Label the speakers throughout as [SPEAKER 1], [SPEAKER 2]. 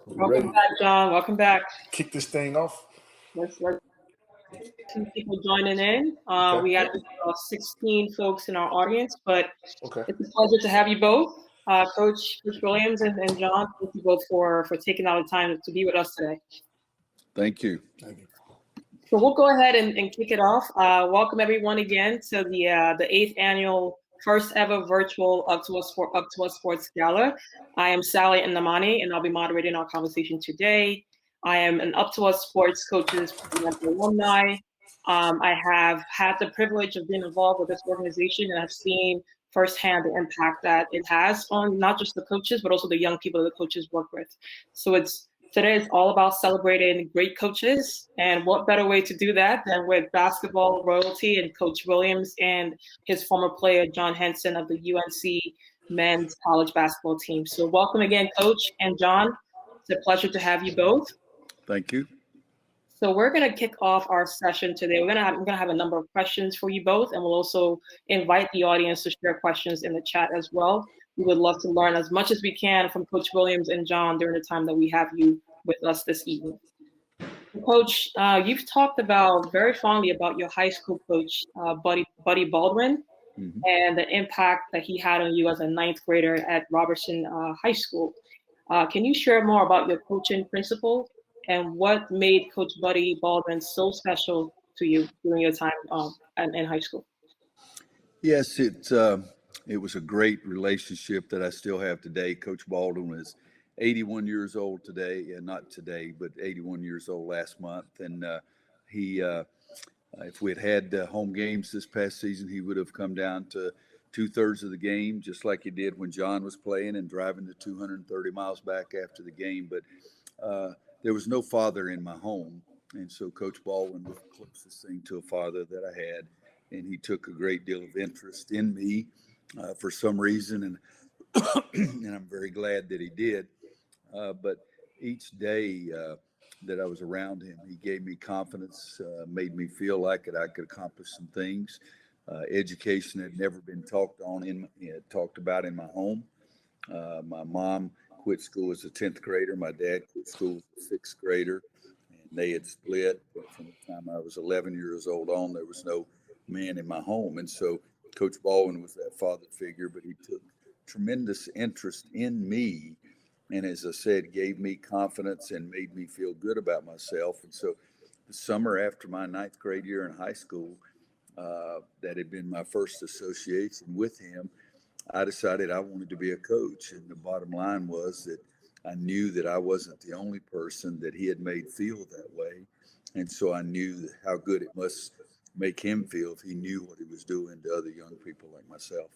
[SPEAKER 1] Welcome back, John. Welcome back.
[SPEAKER 2] Kick this thing off.
[SPEAKER 1] Let's two people joining in.
[SPEAKER 2] Okay.
[SPEAKER 1] We got 16 folks in our audience, but
[SPEAKER 2] Okay.
[SPEAKER 1] it's a pleasure to have you both, Coach Williams and John. Thank you both for taking out the time to be with us today.
[SPEAKER 3] Thank you.
[SPEAKER 2] Thank you.
[SPEAKER 1] So we'll go ahead and kick it off. Welcome everyone again to the 8th annual, first ever virtual Up2Us Sports Gala. I am Sally Nnamani, and I'll be moderating our conversation today. I am an Up2Us Sports Coaches Alumni. I have had the privilege of being involved with this organization, and I've seen firsthand the impact that it has on not just the coaches, but also the young people that the coaches work with. So today is all about celebrating great coaches, and what better way to do that than with basketball royalty and Coach Williams and his former player, John Henson of the UNC men's college basketball team. So welcome again, Coach and John. It's a pleasure to have you both.
[SPEAKER 3] Thank you.
[SPEAKER 1] So we're going to kick off our session today. We're going to have a number of questions for you both, and we'll also invite the audience to share questions in the chat as well. We would love to learn as much as we can from Coach Williams and John during the time that we have you with us this evening. Coach, you've talked very fondly about your high school coach, Buddy Baldwin, and the impact that he had on you as a 9th grader at Robertson High School. Can you share more about your coaching principle and what made Coach Buddy Baldwin so special to you during your time in high school?
[SPEAKER 3] Yes, it was a great relationship that I still have today. Coach Baldwin is 81 years old today, and not today, but 81 years old last month. And if we had home games this past season, he would have come down to 2/3 of the game, just like he did when John was playing, and driving the 230 miles back after the game. But there was no father in my home, and so Coach Baldwin was the closest thing to a father that I had, and he took a great deal of interest in me for some reason, and and I'm very glad that he did. But each day that I was around him, he gave me confidence, made me feel like I could accomplish some things. Education had never been talked about in my home. My mom quit school as a 10th grader. My dad quit school as a 6th grader, and they had split. But from the time I was 11 years old on, there was no man in my home. And so Coach Baldwin was that father figure, but he took tremendous interest in me. And as I said, gave me confidence and made me feel good about myself. And so the summer after my 9th grade year in high school, that had been my first association with him, I decided I wanted to be a coach. And the bottom line was that I knew that I wasn't the only person that he had made feel that way. And so I knew how good it must make him feel if he knew what he was doing to other young people like myself.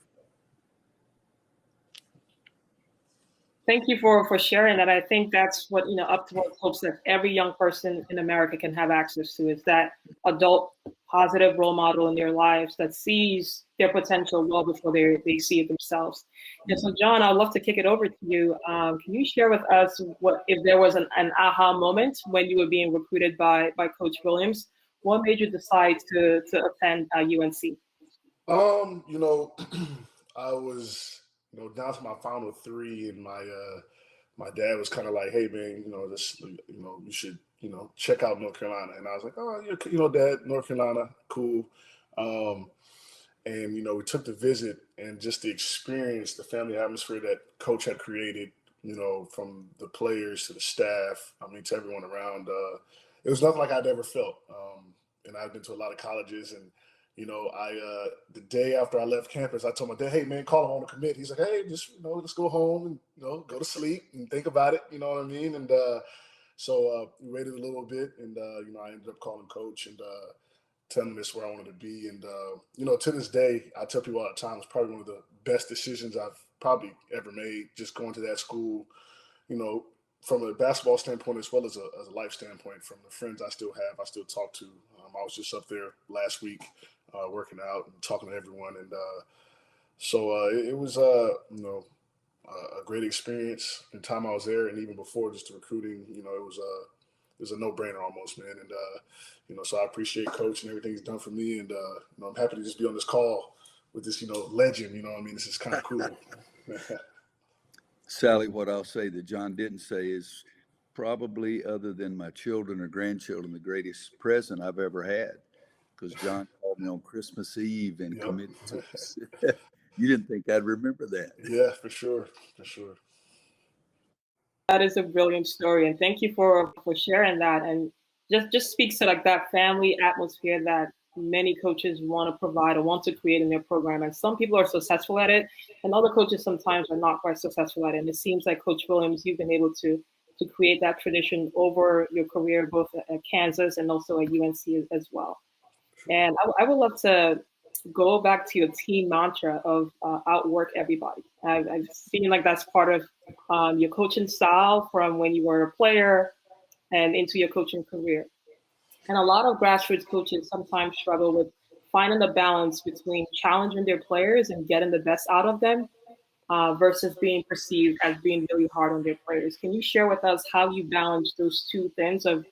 [SPEAKER 1] Thank you for sharing that. I think that's what Up2Us hopes that every young person in America can have access to, is that adult positive role model in their lives that sees their potential well before they see it themselves. And so, John, I'd love to kick it over to you. Can you share with us what if there was an aha moment when you were being recruited by Coach Williams? What made you decide to attend UNC?
[SPEAKER 2] I was down to my final 3, and my dad was kind of like, "Hey, man, you should, check out North Carolina." And I was like, "Oh, Dad, North Carolina, cool." And we took the visit, and just the experience, the family atmosphere that Coach had created, from the players to the staff, to everyone around. It was nothing like I'd ever felt. And I've been to a lot of colleges, and the day after I left campus, I told my dad, "Hey, man, call him on the commit." He's like, "Hey, just let's go home and go to sleep and think about it." You know what I mean? And so we waited a little bit, and I ended up calling Coach and telling him this where I wanted to be. And to this day, I tell people all the time, it's probably one of the best decisions I've probably ever made. Just going to that school, from a basketball standpoint as well as a life standpoint. From the friends I still have, I still talk to. I was just up there last week working out and talking to everyone, and so it was a great experience in the time I was there, and even before just the recruiting. It was a no-brainer almost, man. And so I appreciate Coach and everything he's done for me, and I'm happy to just be on this call with this legend. This is kind of cool.
[SPEAKER 3] Sally, what I'll say that John didn't say is probably, other than my children or grandchildren, the greatest present I've ever had. Because John called me on Christmas Eve and
[SPEAKER 2] Yep.
[SPEAKER 3] committed to us. You didn't think I'd remember that.
[SPEAKER 2] Yeah, for sure. For sure.
[SPEAKER 1] That is a brilliant story, and thank you for sharing that. And just speaks to like that family atmosphere that many coaches want to provide or want to create in their program. And some people are successful at it, and other coaches sometimes are not quite successful at it. And it seems like Coach Williams, you've been able to create that tradition over your career, both at Kansas and also at UNC as well. And I would love to go back to your team mantra of outwork everybody. I've seen like that's part of your coaching style from when you were a player and into your coaching career. And a lot of grassroots coaches sometimes struggle with finding the balance between challenging their players and getting the best out of them versus being perceived as being really hard on their players. Can you share with us how you balance those two things of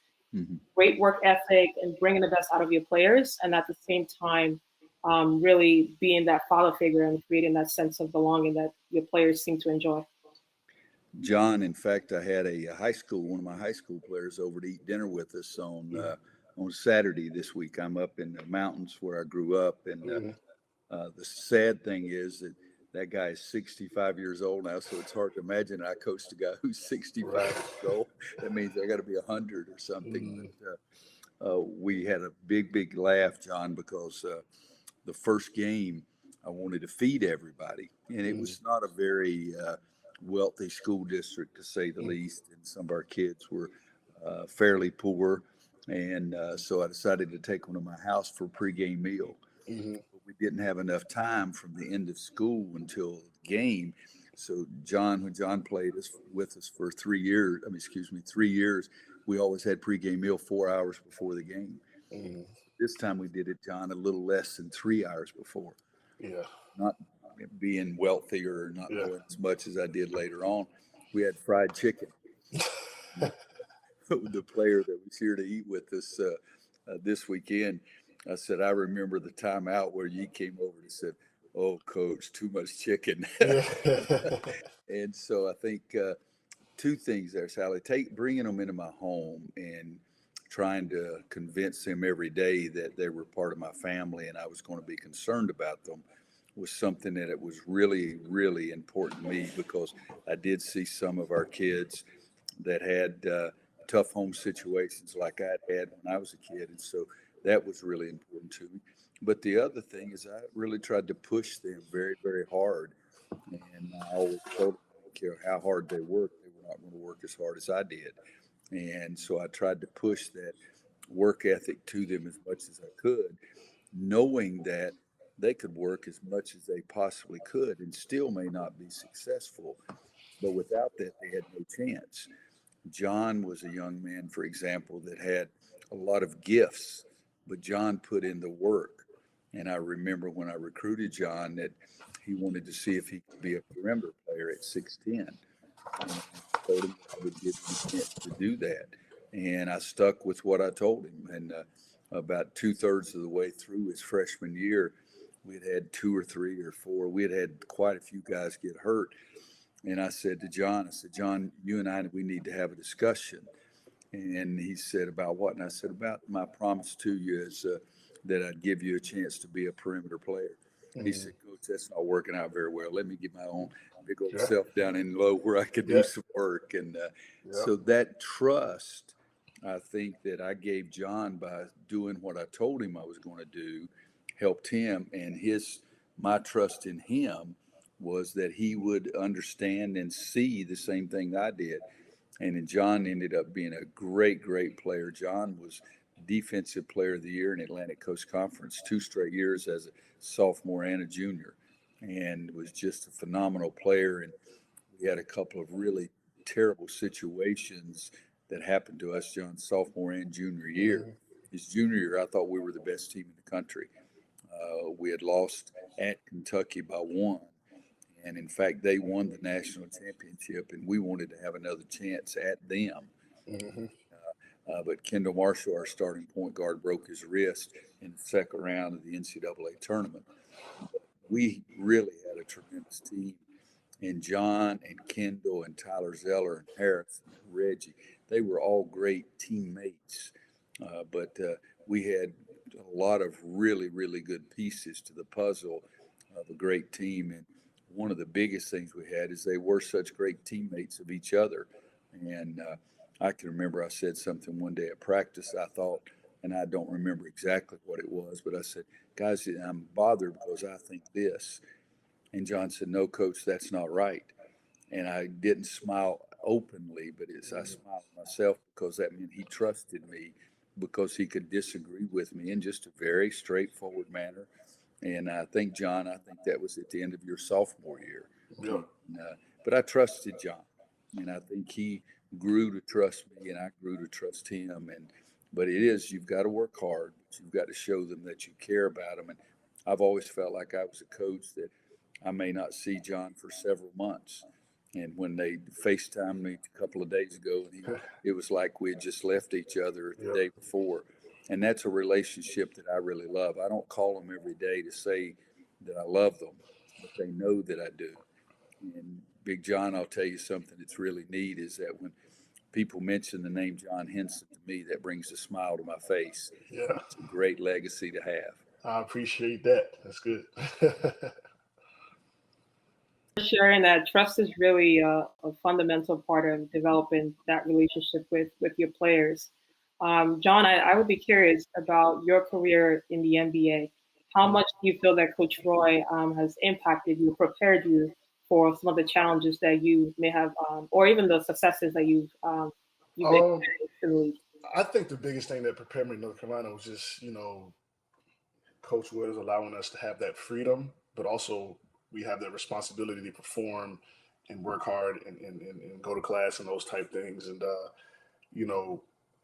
[SPEAKER 1] great work ethic and bringing the best out of your players, and at the same time, really being that father figure and creating that sense of belonging that your players seem to enjoy?
[SPEAKER 3] John, in fact, I had one of my high school players over to eat dinner with us on Saturday this week. I'm up in the mountains where I grew up, and the sad thing is that guy is 65 years old now, so it's hard to imagine I coached a guy who's 65 years old. That means I got to be 100 or something. But we had a big laugh, John, because the first game I wanted to feed everybody, and it was not a very wealthy school district, to say the least, and some of our kids were fairly poor, and so I decided to take them to my house for a pregame meal. But we didn't have enough time from the end of school until the game. So when John played with us for 3 years, 3 years, we always had pregame meal 4 hours before the game. This time we did it, John, a little less than 3 hours before.
[SPEAKER 2] Yeah.
[SPEAKER 3] Not being wealthy or not knowing as much as I did later on. We had fried chicken. The player that was here to eat with us this weekend, I said, I remember the timeout where you came over and said, "Oh, coach, too much chicken." And so I think two things there, Sally. Bringing them into my home and trying to convince them every day that they were part of my family and I was going to be concerned about them was something that it was really important to me, because I did see some of our kids that had tough home situations like I had when I was a kid. And so that was really important to me. But the other thing is I really tried to push them very hard. And I always told them, I don't care how hard they worked, they were not going to work as hard as I did. And so I tried to push that work ethic to them as much as I could, knowing that they could work as much as they possibly could and still may not be successful. But without that, they had no chance. John was a young man, for example, that had a lot of gifts, but John put in the work. And I remember when I recruited John that he wanted to see if he could be a perimeter player at 6'10". And I told him I would give him a chance to do that. And I stuck with what I told him. And about 2/3 of the way through his freshman year, we'd had 2 or 3 or 4. We had quite a few guys get hurt. And I said to John, John, you and I, we need to have a discussion. And he said, about what? And I said, about my promise to you is that I'd give you a chance to be a perimeter player. He said, Coach, that's not working out very well. Let me get my own big old self down in low where I could do some work. And so that trust, I think, that I gave John by doing what I told him I was going to do helped him. And my trust in him was that he would understand and see the same thing I did. And then John ended up being a great player. John was Defensive Player of the Year in Atlantic Coast Conference 2 straight years as a sophomore and a junior, and was just a phenomenal player. And we had a couple of really terrible situations that happened to us, John's sophomore and junior year. His junior year, I thought we were the best team in the country. We had lost at Kentucky by 1. And in fact, they won the national championship, and we wanted to have another chance at them. But Kendall Marshall, our starting point guard, broke his wrist in the second round of the NCAA tournament. We really had a tremendous team. And John and Kendall and Tyler Zeller and Harris and Reggie, they were all great teammates. But we had a lot of really, really good pieces to the puzzle of a great team. And one of the biggest things we had is they were such great teammates of each other. And I can remember I said something one day at practice, I thought, and I don't remember exactly what it was, but I said, guys, I'm bothered because I think this. And John said, no, coach, that's not right. And I didn't smile openly, but I smiled myself because that meant he trusted me because he could disagree with me in just a very straightforward manner. And I think, John, I think that was at the end of your sophomore year.
[SPEAKER 2] Yeah.
[SPEAKER 3] But I trusted John, and I think he grew to trust me, and I grew to trust him. But you've got to work hard. You've got to show them that you care about them. And I've always felt like I was a coach that I may not see John for several months. And when they FaceTimed me a couple of days ago, it was like we had just left each other the day before. And that's a relationship that I really love. I don't call them every day to say that I love them, but they know that I do. And Big John, I'll tell you something that's really neat is that when people mention the name John Henson to me, that brings a smile to my face.
[SPEAKER 2] Yeah.
[SPEAKER 3] It's a great legacy to have.
[SPEAKER 2] I appreciate that. That's good.
[SPEAKER 1] Sharing that trust is really a fundamental part of developing that relationship with your players. John, I would be curious about your career in the NBA. How much do you feel that Coach Roy has impacted you, prepared you for some of the challenges that you may have, or even the successes that you've experienced in the league?
[SPEAKER 2] I think the biggest thing that prepared me in North Carolina was just, Coach Wood is allowing us to have that freedom, but also we have that responsibility to perform and work hard and go to class and those type things. And,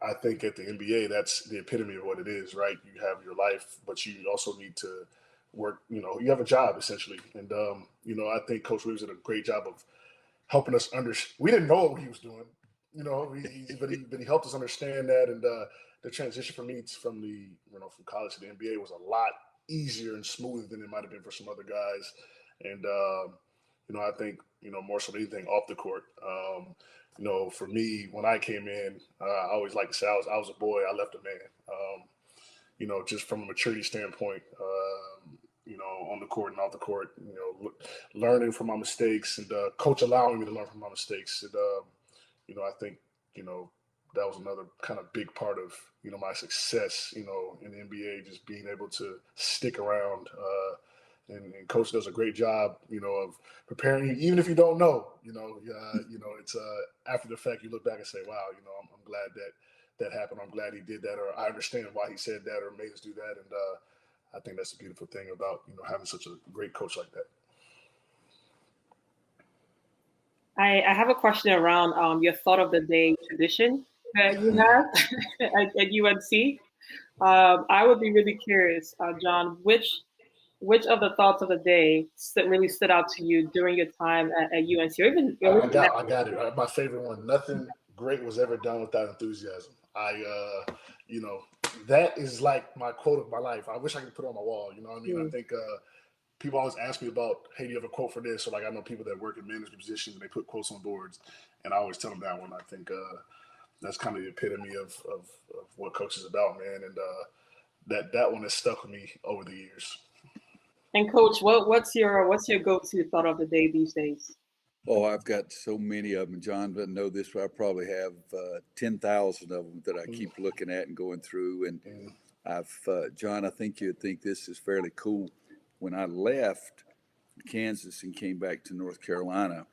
[SPEAKER 2] I think at the NBA, that's the epitome of what it is, right? You have your life, but you also need to work, you have a job essentially. And, I think Coach Reeves did a great job of helping us understand. We didn't know what he was doing, but he helped us understand that. And the transition for me from from college to the NBA was a lot easier and smoother than it might have been for some other guys. And, I think, more so than anything off the court. For me, when I came in, I always like to say I was a boy, I left a man. Just from a maturity standpoint, on the court and off the court, learning from my mistakes and coach allowing me to learn from my mistakes. And, I think, that was another kind of big part of, my success, in the NBA, just being able to stick around. And coach does a great job, of preparing you, even if you don't know, it's after the fact, you look back and say, wow, I'm glad that happened. I'm glad he did that, or I understand why he said that or made us do that. And I think that's a beautiful thing about, having such a great coach like that.
[SPEAKER 1] I have a question around your thought of the day tradition that you have at UNC. I would be really curious, John, which of the thoughts of the day really stood out to you during your time at UNC, or even
[SPEAKER 2] I got it. My favorite one. Nothing great was ever done without enthusiasm. That is like my quote of my life. I wish I could put it on my wall. You know what I mean? I think people always ask me about, hey, do you have a quote for this? So I know people that work in management positions and they put quotes on boards, and I always tell them that one. I think that's kind of the epitome of what coach is about, man. And that one has stuck with me over the years.
[SPEAKER 1] And Coach, what's your go-to thought of the day these days?
[SPEAKER 3] Oh, I've got so many of them. John doesn't know this, but I probably have 10,000 of them that I keep looking at and going through. And John, I think you'd think this is fairly cool. When I left Kansas and came back to North Carolina,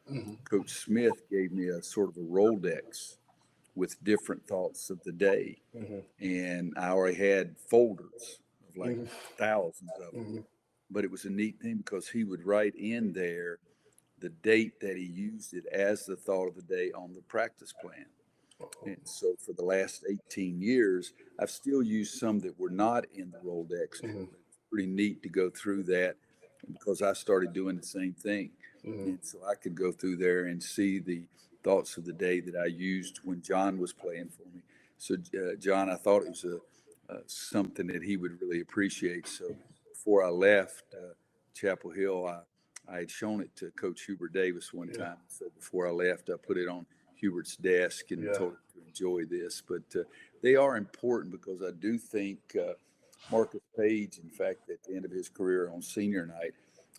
[SPEAKER 3] Coach Smith gave me a sort of a Rolodex with different thoughts of the day. And I already had folders of like thousands of them. But it was a neat thing because he would write in there the date that he used it as the thought of the day on the practice plan. And so for the last 18 years, I've still used some that were not in the Rolodex. It's pretty neat to go through that because I started doing the same thing. And so I could go through there and see the thoughts of the day that I used when John was playing for me. So, John, I thought it was something that he would really appreciate. So before I left Chapel Hill, I had shown it to Coach Hubert Davis one time. So before I left, I put it on Hubert's desk and told him to enjoy this. But they are important because I do think Marcus Page, in fact, at the end of his career on senior night,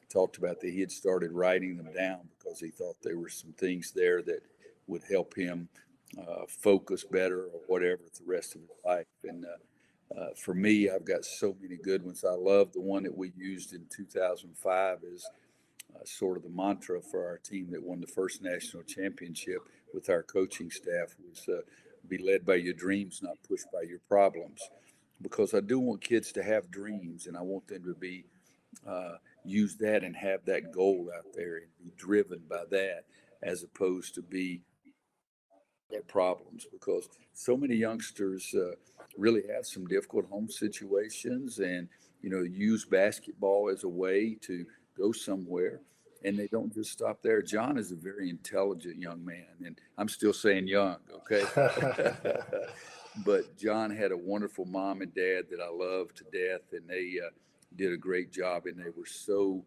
[SPEAKER 3] talked about that he had started writing them down because he thought there were some things there that would help him focus better or whatever the rest of his life. And for me, I've got so many good ones. I love the one that we used in 2005 as sort of the mantra for our team that won the first national championship with our coaching staff was be led by your dreams, not pushed by your problems. Because I do want kids to have dreams, and I want them to be use that and have that goal out there and be driven by that, as opposed to be their problems. Because so many youngsters really have some difficult home situations, and use basketball as a way to go somewhere. And they don't just stop there. John is a very intelligent young man, and I'm still saying young, okay? But John had a wonderful mom and dad that I love to death, and they did a great job, and they were so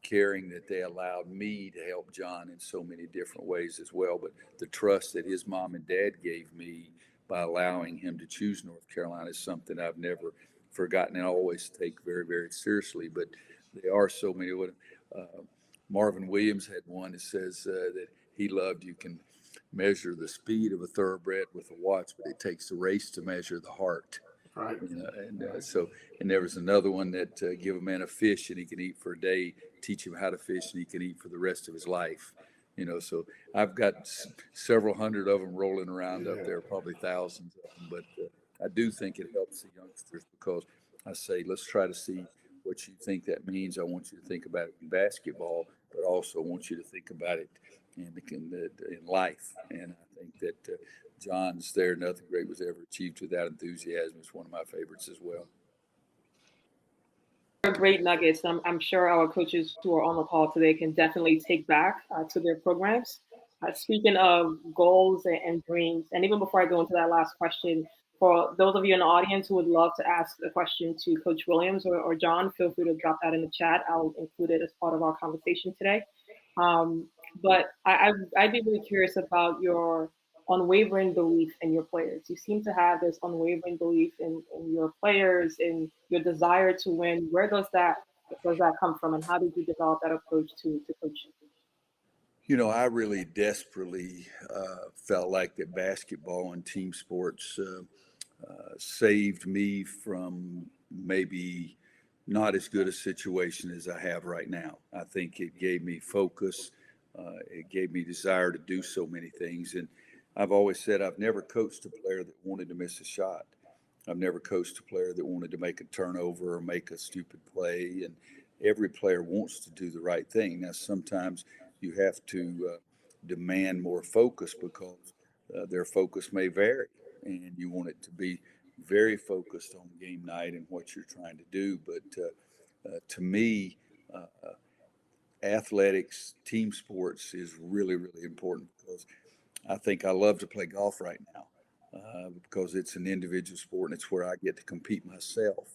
[SPEAKER 3] caring that they allowed me to help John in so many different ways as well. But the trust that his mom and dad gave me by allowing him to choose North Carolina is something I've never forgotten and always take very, very seriously. But there are so many. Marvin Williams had one that says that he loved, you can measure the speed of a thoroughbred with a watch, but it takes a race to measure the heart.
[SPEAKER 2] Right.
[SPEAKER 3] And there was another one that give a man a fish and he can eat for a day, teach him how to fish and he can eat for the rest of his life. So I've got several hundred of them rolling around up there, probably thousands of them. But I do think it helps the youngsters because I say, let's try to see what you think that means. I want you to think about it in basketball, but also want you to think about it in life. And I think that John's there. Nothing great was ever achieved without enthusiasm. It's one of my favorites as well.
[SPEAKER 1] Great nuggets. I'm sure our coaches who are on the call today can definitely take back to their programs. Speaking of goals and dreams, and even before I go into that last question, for those of you in the audience who would love to ask a question to Coach Williams or John, feel free to drop that in the chat. I'll include it as part of our conversation today. But I'd be really curious about your unwavering belief in your players. You seem to have this unwavering belief in your players, in your desire to win. Where does that come from, and how did you develop that approach to coaching?
[SPEAKER 3] I really desperately felt like that basketball and team sports saved me from maybe not as good a situation as I have right now. I think it gave me focus. It gave me desire to do so many things. And I've always said I've never coached a player that wanted to miss a shot. I've never coached a player that wanted to make a turnover or make a stupid play. And every player wants to do the right thing. Now, sometimes you have to demand more focus because their focus may vary. And you want it to be very focused on game night and what you're trying to do. But to me, athletics, team sports is really, really important because I think I love to play golf right now because it's an individual sport and it's where I get to compete myself.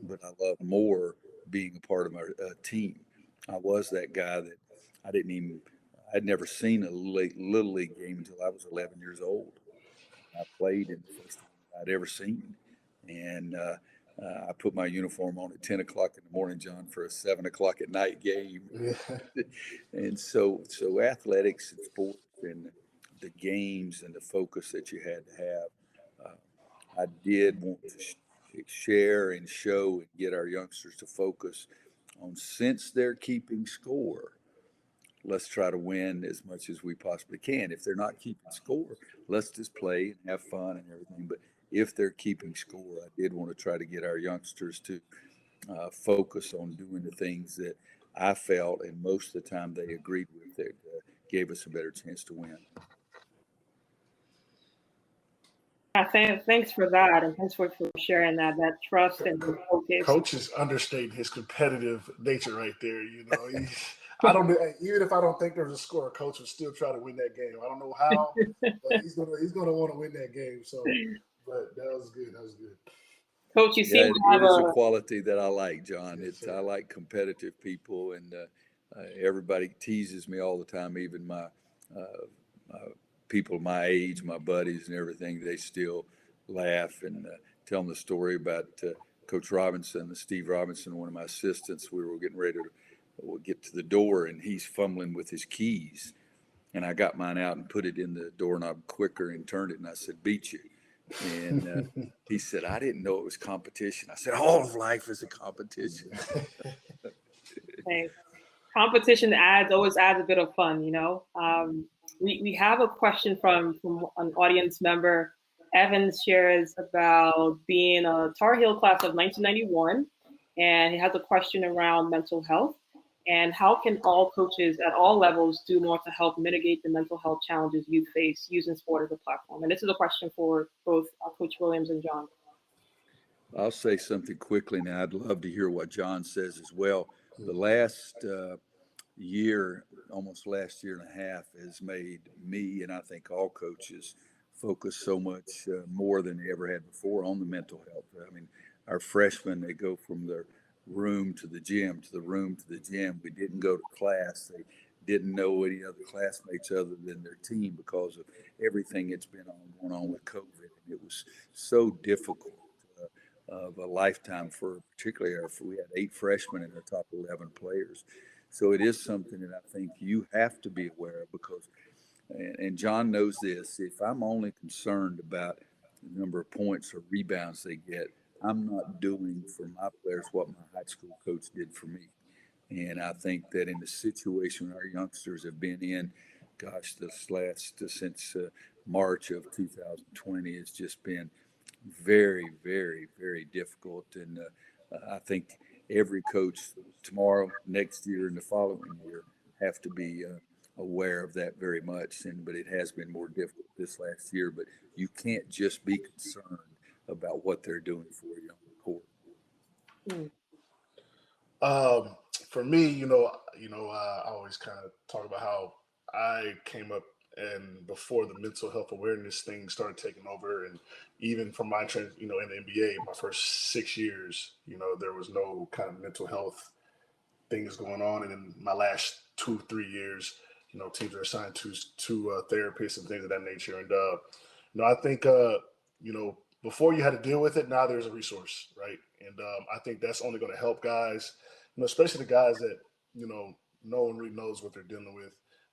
[SPEAKER 3] But I love more being a part of my team. I was that guy that I'd never seen a little league game until I was 11 years old. I played in the first one I'd ever seen. And I put my uniform on at 10 o'clock in the morning, John, for a 7 o'clock at night game. And so athletics and sports and the games and the focus that you had to have, I did want to share and show and get our youngsters to focus on, since they're keeping score, let's try to win as much as we possibly can. If they're not keeping score, let's just play and have fun and everything. But if they're keeping score, I did want to try to get our youngsters to focus on doing the things that I felt, and most of the time they agreed with, that gave us a better chance to win.
[SPEAKER 1] Thanks for that, and thanks for sharing that trust and focus.
[SPEAKER 2] Coach is understating his competitive nature right there. I don't, even if I don't think there's a score, Coach will still try to win that game. I don't know how, but he's gonna want to win that game. So, but that was good. That was good.
[SPEAKER 1] Coach, you seem
[SPEAKER 3] it is a quality that I like, John. I like competitive people, and everybody teases me all the time, even my people my age, my buddies and everything, they still laugh and tell them the story about Coach Robinson, Steve Robinson, one of my assistants. We were getting ready to get to the door, and he's fumbling with his keys. And I got mine out and put it in the doorknob quicker and turned it, and I said, "Beat you." And he said, "I didn't know it was competition." I said, "All of life is a competition."
[SPEAKER 1] Hey, competition always adds a bit of fun, you know. We have a question from an audience member. Evan shares about being a Tar Heel class of 1991, and he has a question around mental health and how can all coaches at all levels do more to help mitigate the mental health challenges you face using sport as a platform. And this is a question for both Coach Williams and John.
[SPEAKER 3] I'll say something quickly now. I'd love to hear what John says as well. The last year, almost last year and a half, has made me, and I think all coaches, focus so much more than they ever had before on the mental health. I mean, our freshmen, they go from their room to the gym, to the room to the gym. We didn't go to class. They didn't know any other classmates other than their team because of everything that's been going on with COVID. And it was so difficult. Of a lifetime for particularly we had 8 freshmen in our top 11 players. So it is something that I think you have to be aware of because, and John knows this, if I'm only concerned about the number of points or rebounds they get, I'm not doing for my players what my high school coach did for me. And I think that in the situation our youngsters have been in, gosh, since March of 2020, it's just been very, very, very difficult. And I think every coach tomorrow, next year, and the following year have to be aware of that very much. But it has been more difficult this last year. But you can't just be concerned about what they're doing for you on the
[SPEAKER 2] court. For me, I always kind of talk about how I came up and before the mental health awareness thing started taking over, and even from my in the NBA, my first 6 years, there was no kind of mental health things going on. And in my last 2-3 years, teams are assigned to therapists and things of that nature. And I think before you had to deal with it, now there's a resource, right? And I think that's only going to help guys, especially the guys that no one really knows what they're dealing with.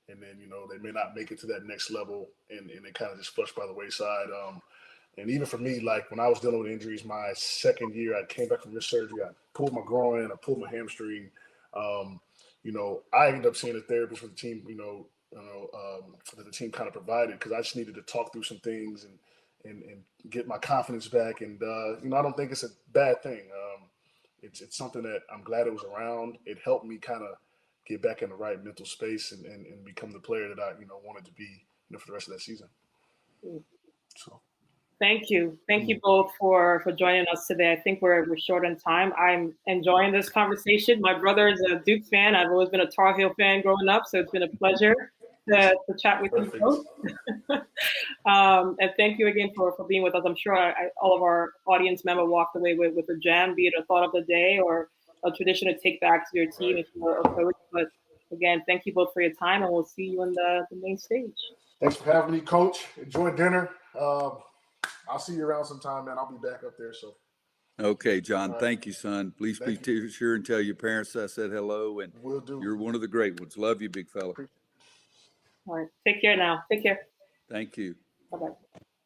[SPEAKER 2] And then, they may not make it to that next level and they kind of just flush by the wayside. And even for me, like when I was dealing with injuries, my second year, I came back from wrist surgery. I pulled my groin, I pulled my hamstring. I ended up seeing a therapist for the team, that the team kind of provided because I just needed to talk through some things and get my confidence back. And, I don't think it's a bad thing. It's something that I'm glad it was around. It helped me kind of get back in the right mental space and become the player that I, wanted to be, for the rest of that season. So.
[SPEAKER 1] Thank you. Thank you both for joining us today. I think we're short on time. I'm enjoying this conversation. My brother is a Duke fan. I've always been a Tar Heel fan growing up, so it's been a pleasure to chat with you both. And thank you again for being with us. I'm sure all of our audience members walked away with a gem, be it a thought of the day or a tradition to take back to your team if you're a coach. But again, thank you both for your time, and we'll see you on the main stage.
[SPEAKER 2] Thanks for having me, Coach. Enjoy dinner. I'll see you around sometime, man. I'll be back up there. So.
[SPEAKER 3] Okay, John. Right. Thank you, son. Please be sure and tell your parents I said hello. And
[SPEAKER 2] will do.
[SPEAKER 3] You're one of the great ones. Love you, big fella.
[SPEAKER 1] All right. Take care now. Take care.
[SPEAKER 3] Thank you.
[SPEAKER 1] Bye-bye.